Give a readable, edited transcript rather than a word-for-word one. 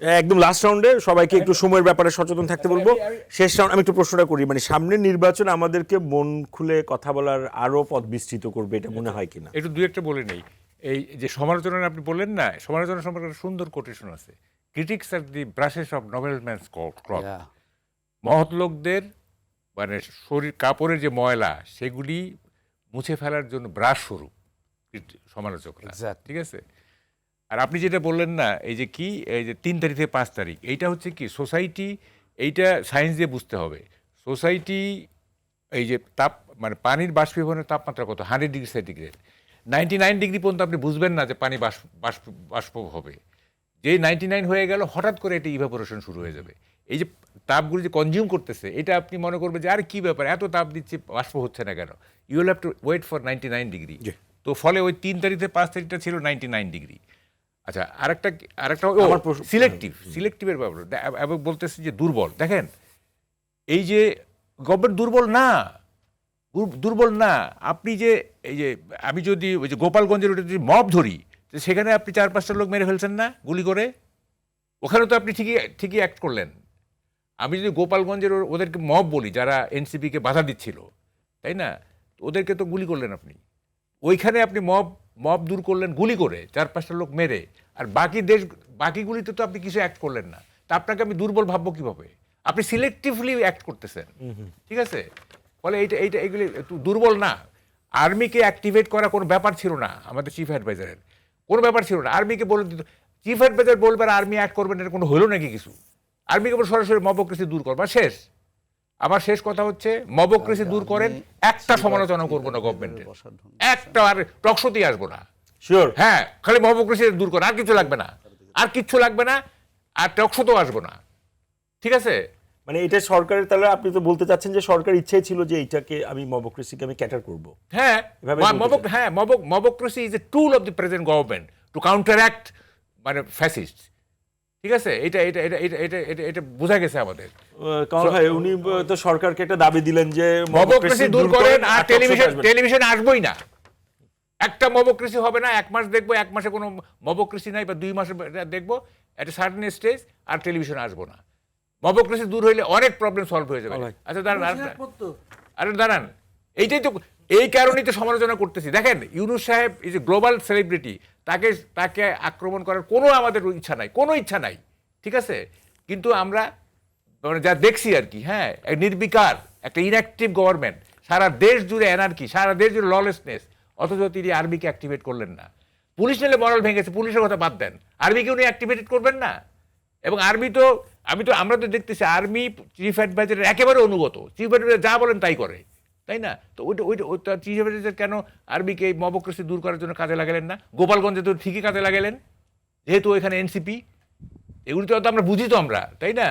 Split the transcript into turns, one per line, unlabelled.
একদম লাস্ট রাউন্ডে সবাইকে একটু সময়ের ব্যাপারে সচেতন থাকতে বলবো। শেষ রাউন্ড আমি একটু প্রশ্নটা করি, মানে সামনের নির্বাচন আমাদেরকে মন খুলে কথা বলার আরো পথ বিস্তৃত করবে, এটা মনে হয় কিনা?
একটু দু একটা বলে নেই। এই যে সমালোচনা আপনি বললেন না, সমালোচনা সম্পর্কে একটা সুন্দর কোটেশন আছে, critics are the brushes of noble man's cloth. মহৎ লোকদের মানে শরীর কাপড়ের যে ময়লা সেগুলি মুছে ফেলার জন্য ব্রাশ স্বরূপ সমালোচকরা, ঠিক আছে? আর আপনি যেটা বললেন না, এই যে কি এই যে 3 তারিখ থেকে 5 তারিখ, এইটা হচ্ছে কি সোসাইটি, এইটা সায়েন্স দিয়ে বুঝতে হবে। সোসাইটি এই যে তাপ মানে পানির বাষ্পীভবনের তাপমাত্রা কত, 100 ডিগ্রি সেন্টিগ্রেড, 99 ডিগ্রি পর্যন্ত আপনি বুঝবেন না যে পানি বাষ্প হবে। যেই 99 হয়ে গেল হঠাৎ করে এটা ইভাপোরেশন শুরু হয়ে যাবে। এই যে তাপগুলি যে কনজিউম করতেছে, এটা আপনি মনে করবেন যে আর কি ব্যাপার, এত তাপ দিচ্ছে বাষ্প হচ্ছে না কেন? You will have to wait for 99 degree. তো ফলে ওই 3 তারিখ থেকে 5 তারিখটা ছিল 99 ডিগ্রি। আচ্ছা, আরেকটা সিলেক্টিভের ব্যাপার এবং বলতেছে যে দুর্বল। দেখেন এই যে গভর্নমেন্ট দুর্বল না। আপনি যে এই যে আমি যদি ওই যে গোপালগঞ্জের ওটা যদি মব ধরি, তো সেখানে আপনি 4-5টা লোক মেরে ফেলছেন না গুলি করে, ওখানে তো আপনি ঠিকই অ্যাক্ট করলেন। আমি যদি গোপালগঞ্জের ওদেরকে মব বলি যারা এনসিপিকে বাধা দিচ্ছিল, তাই না, ওদেরকে তো গুলি করলেন আপনি। ওইখানে আপনি মব দূর করলেন গুলি করে 4-5টা লোক মেরে, আর বাকিগুলিতে তো আপনি কিছু অ্যাক্ট করলেন না। তা আপনাকে আমি দুর্বল ভাববো কিভাবে? আপনি সিলেক্টিভলি অ্যাক্ট করতেছেন, ঠিক আছে? ফলে এইগুলি দুর্বল না। আর্মিকে অ্যাক্টিভেট করা কোনো ব্যাপার ছিল না আমাদের চিফ অ্যাডভাইজারের, কোনো ব্যাপার ছিল না। আর্মিকে বলে দিত, চিফ অ্যাডভাইজার বলবে আর আর্মি অ্যাক্ট করবেন, এটা কোনো হলো নাকি কিছু? আর্মিকে বলে সরাসরি মবক্রেসি দূর করবা, শেষ। আমার শেষ কথা হচ্ছে মবক্রেসি দূর করেন, একটা সমালোচনা করবো না গভর্নমেন্টের, একটা আর টকশোতেই আসবো না।
শিওর,
হ্যাঁ, খালি মবক্রেসি দূর করেন, আর কিছু লাগবে না, আর টকশোতেও আসবো না, ঠিক আছে?
মানে এটা সরকারের, তাহলে আপনি তো বলতে চাচ্ছেন যে সরকার ইচ্ছাই ছিল যে এইটাকে আমি মবক্রেসিকে আমি ক্যাটার করব।
হ্যাঁ, mobocracy is a tool of the present government to counteract মানে ফ্যাসিস্ট, ঠিক আছে? এটা বোঝা গেছে আমাদের।
কারণ ভাই উনি তো সরকারকে একটা দাবি দিলেন যে
মবক্রেসি দূর করেন আর টেলিভিশন আসবেই না, একটা মবক্রেসি হবে না। 1 মাস দেখবো, 1 মাসে কোনো মবক্রেসি নাই, বা 2 মাসে দেখবো একটা সার্টেন স্টেজ, আর টেলিভিশন আসবো না। মবক্রেসি দূর হইলে অনেক প্রবলেম সলভ হয়ে যাবে। আচ্ছা দাঁড়ান, এইটাই তো, এই কারণেই তো সমালোচনা করতেছি। দেখেন ইউনূস সাহেব ইজ এ গ্লোবাল সেলিব্রিটি, তাকে আক্রমণ করার কোনো আমাদের ইচ্ছা নাই, ঠিক আছে? কিন্তু আমরা মানে যা দেখছি আর কি, হ্যাঁ, নির্বিকার একটা ইনঅ্যাক্টিভ গভর্নমেন্ট, সারা দেশ জুড়ে অ্যানার্কি, সারা দেশ জুড়ে ললেসনেস, অথচ তিনি আর্মিকে অ্যাক্টিভেট করলেন না। পুলিশ নিলে মরাল ভেঙেছে, পুলিশের কথা বাদ দেন, আর্মিকে উনি অ্যাক্টিভেট করবেন না। এবং আমরা তো দেখতেছি আর্মি চিফ অ্যাডভাইজারের একেবারে অনুগত, চিফ অ্যাডভাইজার যা বলেন তাই করে, তাই না? তো ওইটা চিফ অ্যাডভাইজার কেন আর্মিকে এই মবক্রেসি দূর করার জন্য কাজে লাগালেন না? গোপালগঞ্জে তো ঠিকই কাজে লাগালেন, যেহেতু এখানে এনসিপি। এগুলি তো আমরা বুঝি তো আমরা, তাই না?